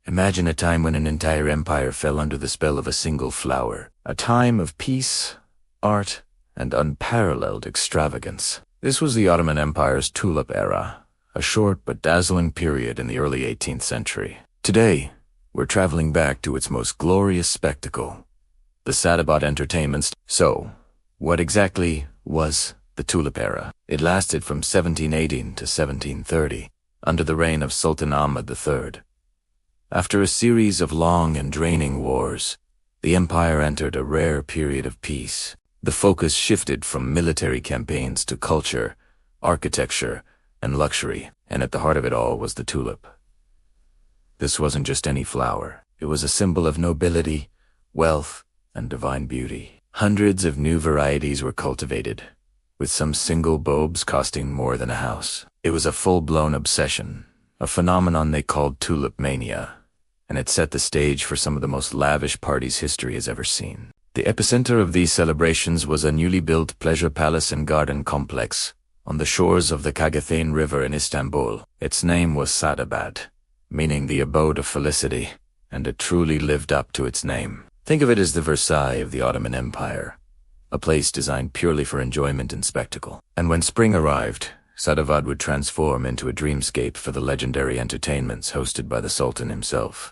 Imagine a time when an entire empire fell under the spell of a single flower. A time of peace, art, and unparalleled extravagance. This was the Ottoman Empire's Tulip Era, a short but dazzling period in the early 18th century. Today, we're traveling back to its most glorious spectacle, the Sadabad entertainments. So, what exactly was the Tulip Era? It lasted from 1718 to 1730, under the reign of Sultan Ahmed III. After a series of long and draining wars, the empire entered a rare period of peace. The focus shifted from military campaigns to culture, architecture, and luxury, and at the heart of it all was the tulip. This wasn't just any flower. It was a symbol of nobility, wealth, and divine beauty. Hundreds of new varieties were cultivated, with some single bulbs costing more than a house. It was a full-blown obsession, a phenomenon they called tulip mania, and it set the stage for some of the most lavish parties history has ever seen. The epicenter of these celebrations was a newly built pleasure palace and garden complex on the shores of the Kağıthane River in Istanbul. Its name was Sadabad, meaning the abode of felicity, and it truly lived up to its name. Think of it as the Versailles of the Ottoman Empire, a place designed purely for enjoyment and spectacle. And when spring arrived, Sadabad would transform into a dreamscape for the legendary entertainments hosted by the Sultan himself.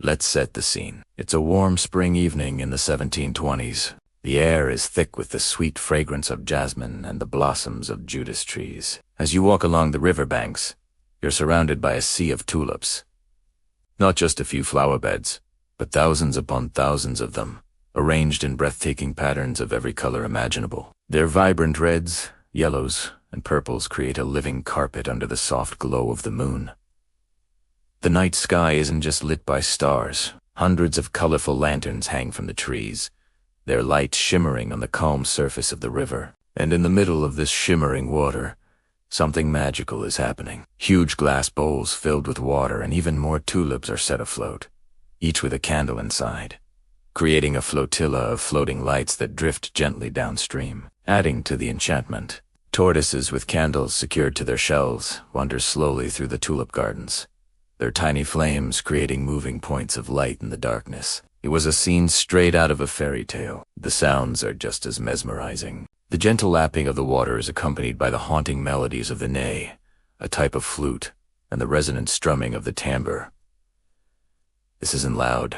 Let's set the scene. It's a warm spring evening in the 1720s. The air is thick with the sweet fragrance of jasmine and the blossoms of Judas trees. As you walk along the riverbanks, you're surrounded by a sea of tulips. Not just a few flower beds, but thousands upon thousands of them, arranged in breathtaking patterns of every color imaginable. Their vibrant reds, yellows, and purples create a living carpet under the soft glow of the moon. The night sky isn't just lit by stars. Hundreds of colorful lanterns hang from the trees, their light shimmering on the calm surface of the river. And in the middle of this shimmering water, something magical is happening. Huge glass bowls filled with water and even more tulips are set afloat, each with a candle inside, creating a flotilla of floating lights that drift gently downstream, adding to the enchantment. Tortoises with candles secured to their shells wander slowly through the tulip gardens, their tiny flames creating moving points of light in the darkness. It was a scene straight out of a fairy tale. The sounds are just as mesmerizing. The gentle lapping of the water is accompanied by the haunting melodies of the ney, a type of flute, and the resonant strumming of the timbre. This isn't loud,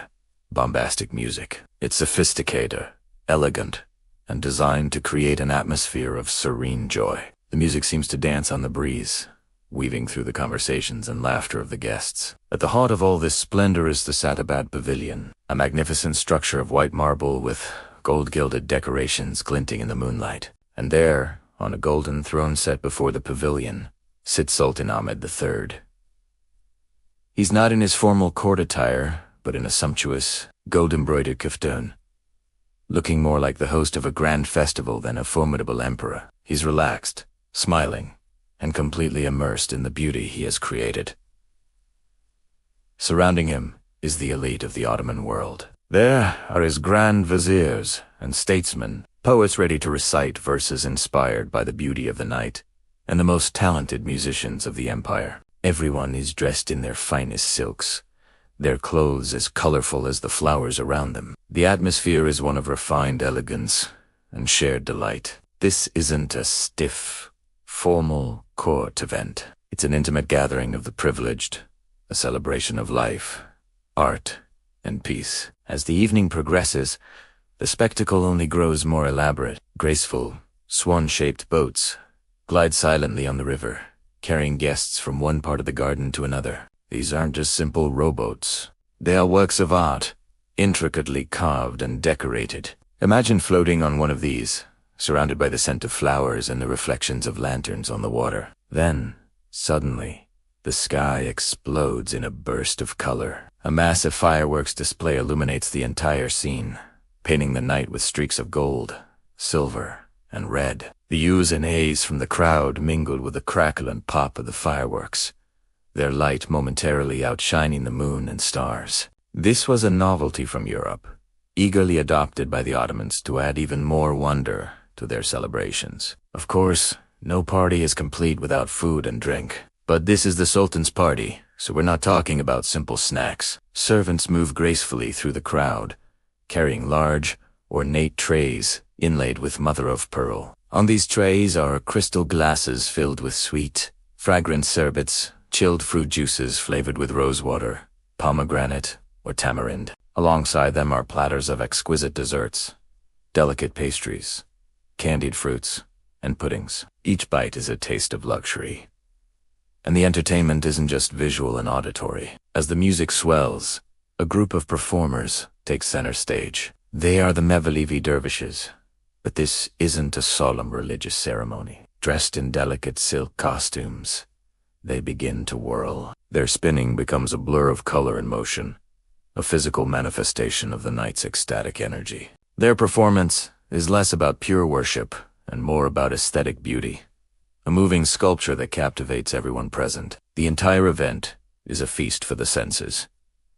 bombastic music. It's sophisticated, elegant, and designed to create an atmosphere of serene joy. The music seems to dance on the breeze, weaving through the conversations and laughter of the guests. At the heart of all this splendor is the Sadabad Pavilion, a magnificent structure of white marble with gold-gilded decorations glinting in the moonlight. And there, on a golden throne set before the pavilion, sits Sultan Ahmed III. He's not in his formal court attire, but in a sumptuous, gold-embroidered kaftan, looking more like the host of a grand festival than a formidable emperor. He's relaxed, smiling, and completely immersed in the beauty he has created. Surrounding him is the elite of the Ottoman world. There are his grand viziers and statesmen, poets ready to recite verses inspired by the beauty of the night, and the most talented musicians of the empire. Everyone is dressed in their finest silks, their clothes as colorful as the flowers around them. The atmosphere is one of refined elegance and shared delight. This isn't a stiff, formal court event. It's an intimate gathering of the privileged, a celebration of life, art, and peace. As the evening progresses, the spectacle only grows more elaborate. Graceful, swan-shaped boats glide silently on the river, carrying guests from one part of the garden to another. These aren't just simple rowboats. They are works of art, intricately carved and decorated. Imagine floating on one of these, surrounded by the scent of flowers and the reflections of lanterns on the water. Then, suddenly, the sky explodes in a burst of color. A massive fireworks display illuminates the entire scene, painting the night with streaks of gold, silver, and red. The hues and haze from the crowd mingled with the crackle and pop of the fireworks, their light momentarily outshining the moon and stars. This was a novelty from Europe, eagerly adopted by the Ottomans to add even more wonder to their celebrations. Of course, no party is complete without food and drink. But this is the Sultan's party, so we're not talking about simple snacks. Servants move gracefully through the crowd, carrying large, ornate trays inlaid with mother-of-pearl. On these trays are crystal glasses filled with sweet, fragrant sherbets, chilled fruit juices flavored with rosewater, pomegranate, or tamarind. Alongside them are platters of exquisite desserts, delicate pastries, candied fruits, and puddings. Each bite is a taste of luxury. And the entertainment isn't just visual and auditory. As the music swells, a group of performers takes center stage. They are the Mevlevi dervishes. But this isn't a solemn religious ceremony. Dressed in delicate silk costumes, they begin to whirl. Their spinning becomes a blur of color and motion, a physical manifestation of the night's ecstatic energy. Their performance is less about pure worship and more about aesthetic beauty, a moving sculpture that captivates everyone present. The entire event is a feast for the senses,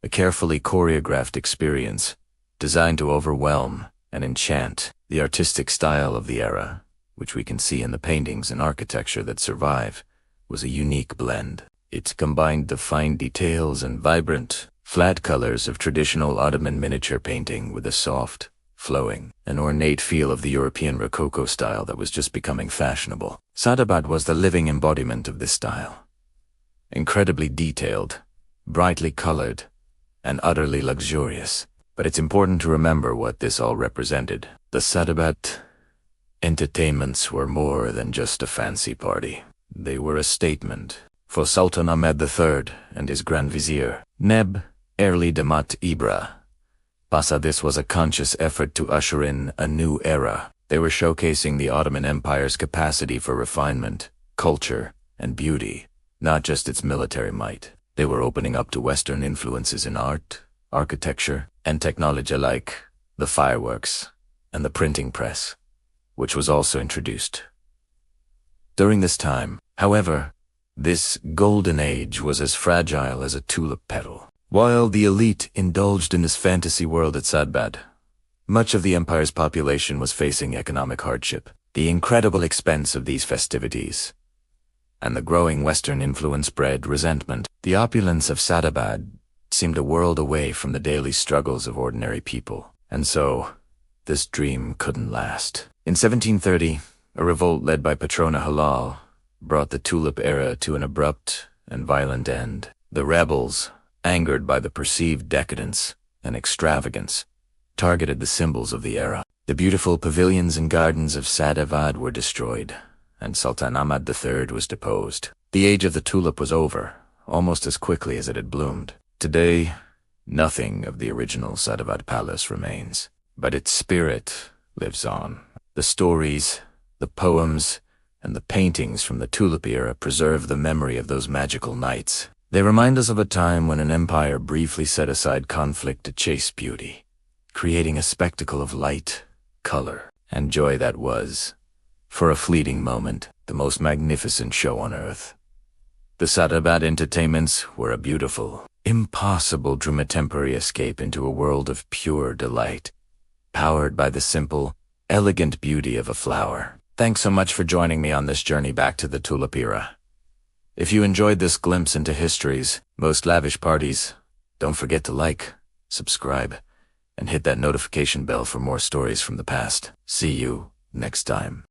a carefully choreographed experience designed to overwhelm and enchant. The artistic style of the era, which we can see in the paintings and architecture that survive, was a unique blend. It combined the fine details and vibrant, flat colors of traditional Ottoman miniature painting with the soft, flowing, and ornate feel of the European Rococo style that was just becoming fashionable. Sadabad was the living embodiment of this style. Incredibly detailed, brightly colored, and utterly luxurious. But it's important to remember what this all represented. The Sadabad entertainments were more than just a fancy party. They were a statement. For Sultan Ahmed III and his Grand Vizier, Neb Erli Damat Pasha, this was a conscious effort to usher in a new era. They were showcasing the Ottoman Empire's capacity for refinement, culture, and beauty, not just its military might. They were opening up to Western influences in art, architecture, and technology like the fireworks and the printing press, which was also introduced. During this time, however, this golden age was as fragile as a tulip petal. While the elite indulged in this fantasy world at Sadabad, much of the empire's population was facing economic hardship. The incredible expense of these festivities and the growing Western influence bred resentment. The opulence of Sadabad seemed a world away from the daily struggles of ordinary people. And so, this dream couldn't last. In 1730, a revolt led by Patrona Halal brought the Tulip Era to an abrupt and violent end. The rebels, angered by the perceived decadence and extravagance, targeted the symbols of the era. The beautiful pavilions and gardens of Sadabad were destroyed, and Sultan Ahmed III was deposed. The age of the tulip was over, almost as quickly as it had bloomed. Today, nothing of the original Sadabad palace remains, but its spirit lives on. The stories, the poems, and the paintings from the Tulip Era preserve the memory of those magical nights. They remind us of a time when an empire briefly set aside conflict to chase beauty, creating a spectacle of light, color, and joy that was, for a fleeting moment, the most magnificent show on earth. The Sadabad entertainments were a beautiful, impossible temporary escape into a world of pure delight, powered by the simple, elegant beauty of a flower. Thanks so much for joining me on this journey back to the Tulip Era. If you enjoyed this glimpse into history's most lavish parties, don't forget to like, subscribe, and hit that notification bell for more stories from the past. See you next time.